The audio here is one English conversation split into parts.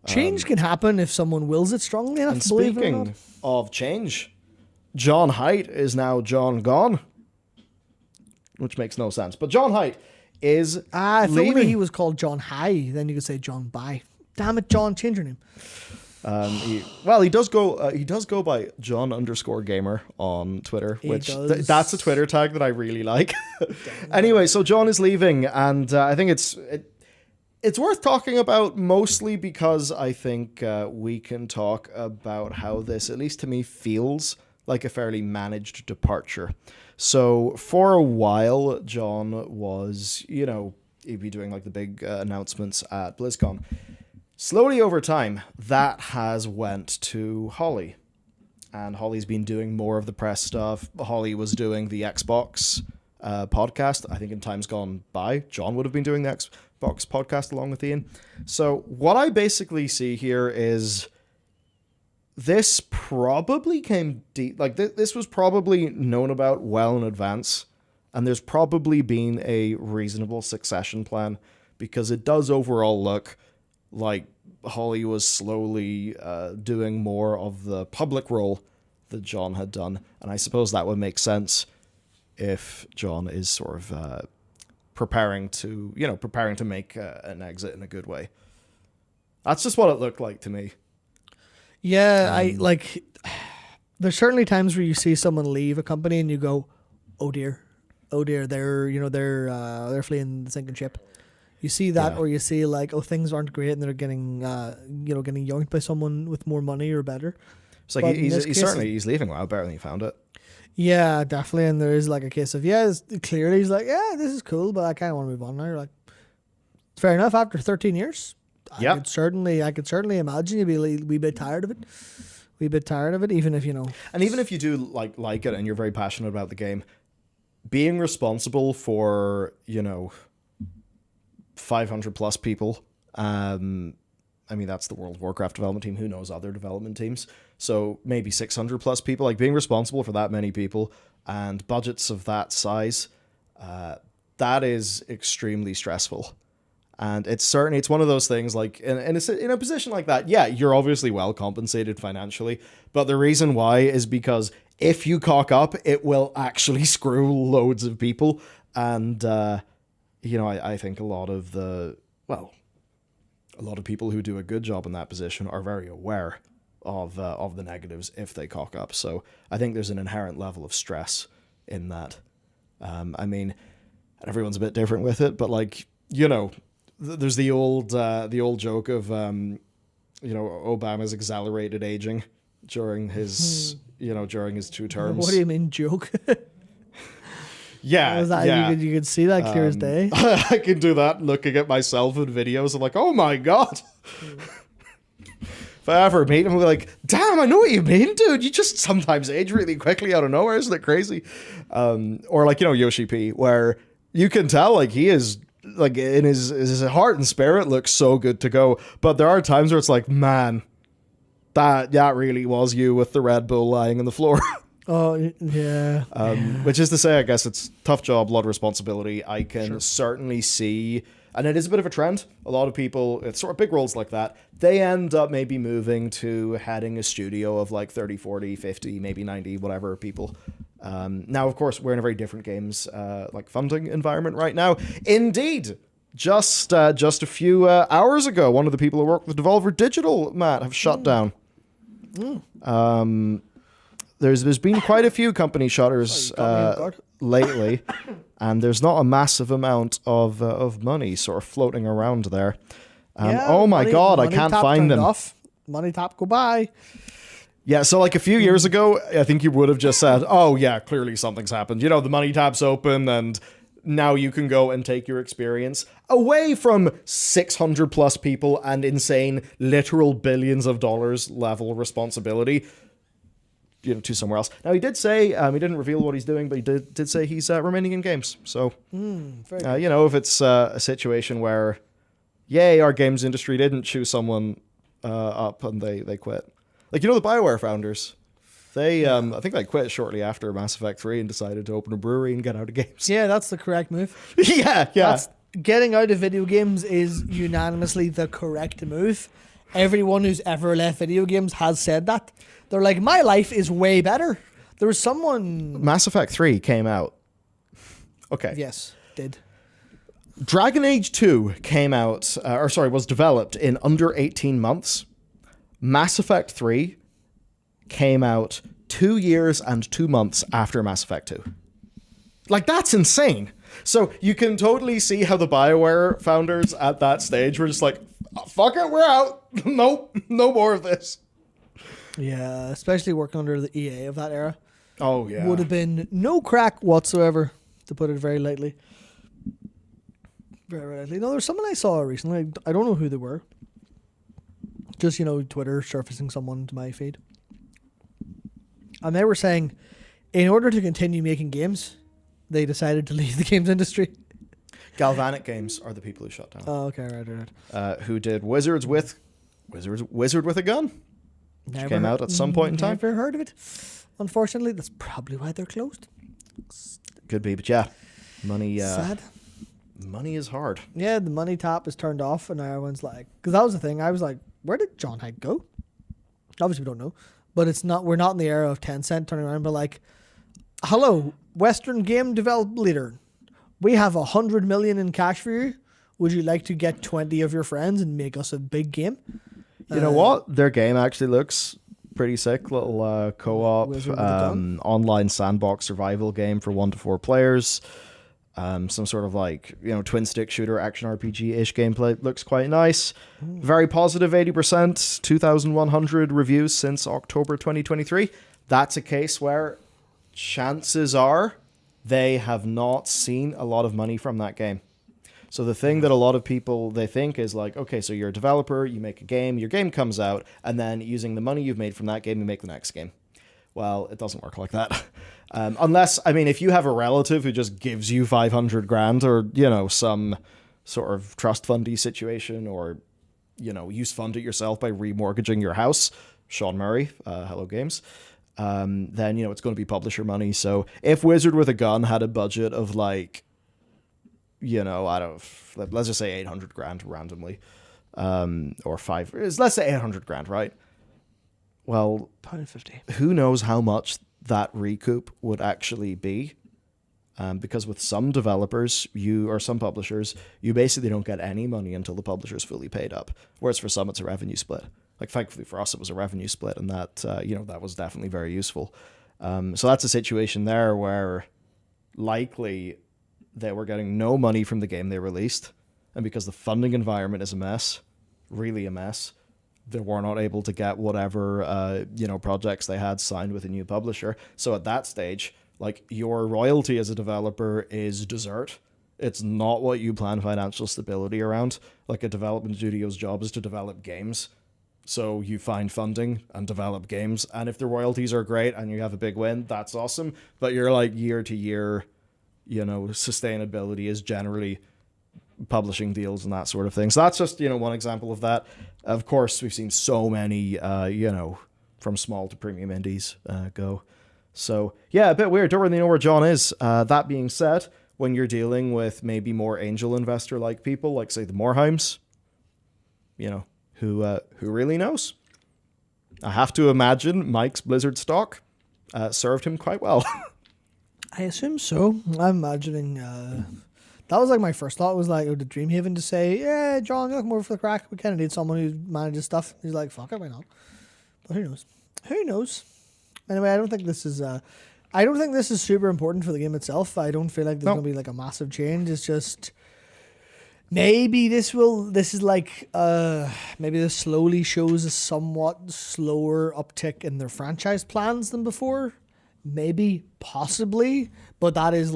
Change can happen if someone wills it strongly enough. And believe it or not. speaking of change, John Hight is now John Gone, which makes no sense. But John Hight is if only leaving. he was called John High, then you could say John Bye. Damn it, John, change your name. He does go by John_gamer on Twitter, He which does. that's a Twitter tag that I really like. Anyway, so John is leaving, and I think it's worth talking about, mostly because I think we can talk about how this, at least to me, feels like a fairly managed departure. So for a while, John was, he'd be doing like the big announcements at BlizzCon. Slowly over time, that has went to Holly. And Holly's been doing more of the press stuff. Holly was doing the Xbox podcast. I think in times gone by, John would have been doing the Xbox podcast along with Ian. So what I basically see here is this probably came deep. Like this was probably known about well in advance. And there's probably been a reasonable succession plan, because it does overall look like Holly was slowly doing more of the public role that John had done. And I suppose that would make sense if John is sort of preparing to make an exit in a good way. That's just what it looked like to me. Yeah, there's certainly times where you see someone leave a company and you go, oh dear, they're fleeing the sinking ship. You see that, or you see like, oh, things aren't great, and they're getting yoinked by someone with more money or better. It's like he's leaving well, better than he found it. Yeah, definitely. And there is like a case of, clearly he's like, yeah, this is cool, but I kind of want to move on now. You're like, fair enough. After 13 years, I could certainly imagine you'd be a wee bit tired of it. Even if and even if you do like it and you're very passionate about the game, being responsible for 500 plus people. That's the World of Warcraft development team. Who knows other development teams? So maybe 600 plus people. Like being responsible for that many people and budgets of that size, that is extremely stressful. And it's one of those things. Like in a position like that, you're obviously well compensated financially, but the reason why is because if you cock up, it will actually screw loads of people. And I think a lot of people who do a good job in that position are very aware of the negatives if they cock up. So I think there's an inherent level of stress in that. Everyone's a bit different with it, but there's the old joke of Obama's accelerated aging during his during his 2 terms. What do you mean joke? Yeah, You could see that clear as day. I can do that looking at myself in videos. I'm like, oh my god. If I ever meet him, I'll be like, damn, I know what you mean, dude. You just sometimes age really quickly out of nowhere. Isn't it crazy? Or Yoshi P, where you can tell like he is like in his heart and spirit looks so good to go. But there are times where it's like, man, that really was you with the Red Bull lying on the floor. Oh, yeah. Which is to say, I guess it's tough job, a lot of responsibility. I can certainly see, and it is a bit of a trend. A lot of people, it's sort of big roles like that, they end up maybe moving to heading a studio of like 30, 40, 50, maybe 90, whatever people. Now, of course, we're in a very different games funding environment right now. Indeed, just a few hours ago, one of the people who work with Devolver Digital, Matt, have shut down. There's been quite a few company shutters lately, and there's not a massive amount of money sort of floating around there. Oh my god, I can't find them. Money top, go by. Yeah, so like a few years ago, I think you would have just said, oh yeah, clearly something's happened. The money tab's open, and now you can go and take your experience away from 600 plus people and insane literal billions of dollars level responsibility, to somewhere else. Now, he did say, he didn't reveal what he's doing, but he did say he's remaining in games. So, if it's a situation where, yay, our games industry didn't chew someone up and they quit. Like, the BioWare founders, they, I think they quit shortly after Mass Effect 3 and decided to open a brewery and get out of games. Yeah, that's the correct move. Yeah. Getting out of video games is unanimously the correct move. Everyone who's ever left video games has said that. They're like, my life is way better. There was someone... Mass Effect 3 came out. Okay. Yes, did. Dragon Age 2 came out, was developed in under 18 months. Mass Effect 3 came out 2 years and 2 months after Mass Effect 2. Like, that's insane. So you can totally see how the BioWare founders at that stage were just like, fuck it, we're out. Nope, no more of this. Yeah, especially working under the EA of that era. Oh, yeah. Would have been no crack whatsoever, to put it very lightly. Very lightly. No, there's someone I saw recently. I don't know who they were. Just, Twitter surfacing someone to my feed. And they were saying, in order to continue making games, they decided to leave the games industry. Galvanic Games are the people who shut down. Oh, okay, right. Who did Wizard with a Gun? Which came out at some point in time. Never heard of it. Unfortunately, that's probably why they're closed. Could be, but yeah. Money. Sad. Money is hard. Yeah, the money tap is turned off, and everyone's like, because that was the thing. I was like, where did John Hight go? Obviously, we don't know, but it's not. We're not in the era of Tencent turning around, but like, hello, Western game development leader. We have 100 million in cash for you. Would you like to get 20 of your friends and make us a big game? You know what? Their game actually looks pretty sick. Little co-op, online sandbox survival game for 1 to 4 players. Some sort of twin stick shooter action RPG-ish gameplay. Looks quite nice. Very positive, 80%, 2,100 reviews since October 2023. That's a case where chances are they have not seen a lot of money from that game. So the thing that a lot of people, they think is like, okay, so you're a developer, you make a game, your game comes out, and then using the money you've made from that game, you make the next game. Well, it doesn't work like that. Unless, if you have a relative who just gives you 500 grand or, some sort of trust fundy situation or, you fund it yourself by remortgaging your house, Sean Murray, Hello Games, then, it's going to be publisher money. So if Wizard with a Gun had a budget of let's just say 800 grand randomly, or let's say 800 grand, right? Well, £1.50. Who knows how much that recoup would actually be? Because with some developers, or some publishers, you basically don't get any money until the publisher's fully paid up. Whereas for some, it's a revenue split. Like, thankfully for us, it was a revenue split, and that, that was definitely very useful. So that's a situation there where likely they were getting no money from the game they released, and because the funding environment is a mess, really a mess, they were not able to get whatever projects they had signed with a new publisher. So at that stage, your royalty as a developer is dessert. It's not what you plan financial stability around. Like, a development studio's job is to develop games. So you find funding and develop games, and if the royalties are great and you have a big win, that's awesome. But you're year to year, sustainability is generally publishing deals and that sort of thing. So that's just, one example of that. Of course, we've seen so many, from small to premium indies go. So, yeah, a bit weird. Don't really know where John is. That being said, when you're dealing with maybe more angel investor-like people, like, say, the Morheims, who really knows? I have to imagine Mike's Blizzard stock served him quite well. I assume so. I'm imagining that was my first thought was did Dreamhaven to say, yeah, John, you're looking more for the crack. We kind of need someone who manages stuff. He's like, fuck it, why not? But who knows? Who knows? Anyway, I don't think this is super important for the game itself. I don't feel like there's going to be a massive change. It's just maybe this slowly shows a somewhat slower uptick in their franchise plans than before. Maybe, possibly, but that is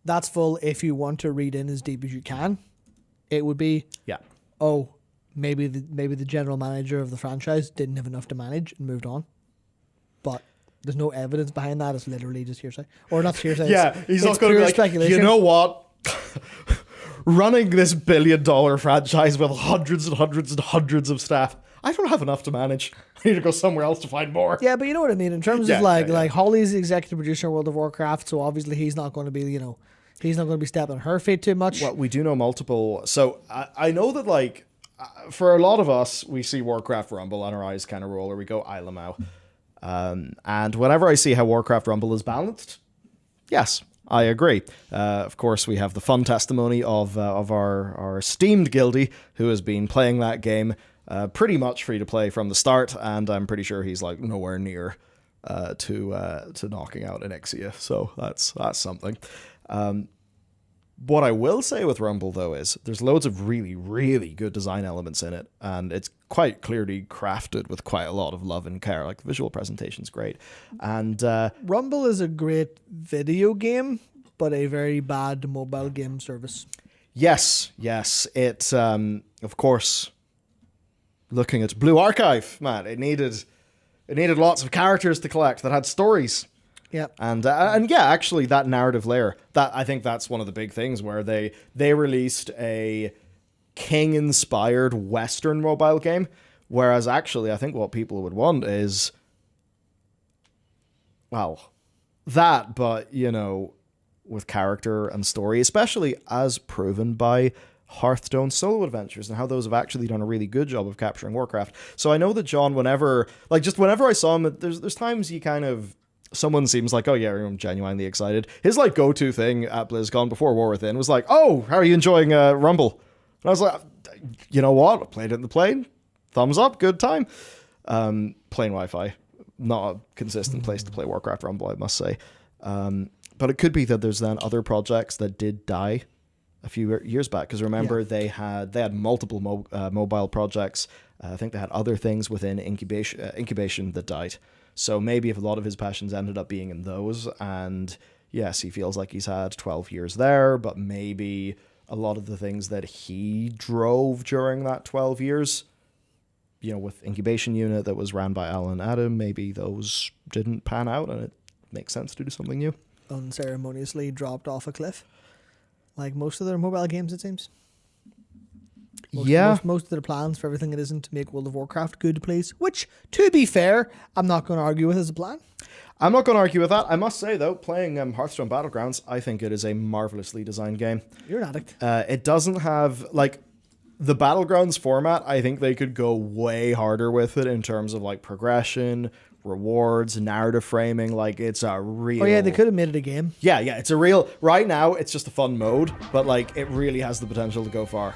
that's full if you want to read in as deep as you can. It would be, maybe the general manager of the franchise didn't have enough to manage and moved on. But there's no evidence behind that. It's literally just hearsay. Or not hearsay. Yeah, he's not going to be speculation. You know what? Running this billion-dollar franchise with hundreds and hundreds and hundreds of staff, I don't have enough to manage. I need to go somewhere else to find more. Yeah, but you know what I mean. In terms of Holly's the executive producer of World of Warcraft, so obviously he's not going to be, he's not going to be stepping on her feet too much. Well, we do know multiple. So I know that for a lot of us, we see Warcraft Rumble and our eyes kind of roll, or we go, "I Lamau." And whenever I see how Warcraft Rumble is balanced, yes, I agree. Of course, we have the fun testimony of our esteemed guildie who has been playing that game pretty much free to play from the start, and I'm pretty sure he's like nowhere near to knocking out Onyxia. So that's something. What I will say with Rumble, though, is there's loads of really, really good design elements in it, and it's quite clearly crafted with quite a lot of love and care. Like, the visual presentation's great. And Rumble is a great video game, but a very bad mobile game service. Yes. It, of course, looking at Blue Archive, man, it needed lots of characters to collect that had stories. Yeah, and yeah, actually, that narrative layer, that I think that's one of the big things where they released a King-inspired Western mobile game, whereas actually, I think what people would want is, well, that, but with character and story, especially as proven by Hearthstone solo adventures and how those have actually done a really good job of capturing Warcraft. So I know that John, whenever I saw him, there's times he kind of. Someone seems like, oh yeah, I'm genuinely excited. His like go-to thing at BlizzCon before War Within was like, oh, how are you enjoying Rumble? And I was like, you know what? I played it in the plane. Thumbs up, good time. Plane Wi-Fi, not a consistent place to play Warcraft Rumble, I must say. But it could be that there's then other projects that did die a few years back, because remember they had multiple mobile projects. I think they had other things within incubation that died. So maybe if a lot of his passions ended up being in those, and yes, he feels like he's had 12 years there, but maybe a lot of the things that he drove during that 12 years, with Incubation Unit that was ran by Alan Adam, maybe those didn't pan out and it makes sense to do something new. Unceremoniously dropped off a cliff, like most of their mobile games, it seems. Most of their plans for everything it isn't to make World of Warcraft good, please. Which, to be fair, I'm not going to argue with as a plan. I'm not going to argue with that. I must say, though, playing Hearthstone Battlegrounds, I think it is a marvelously designed game. You're an addict. It doesn't have, the Battlegrounds format, I think they could go way harder with it in terms of, progression, rewards, narrative framing. It's a real... Oh, yeah, they could have made it a game. Yeah, it's a real... Right now, it's just a fun mode, but, it really has the potential to go far.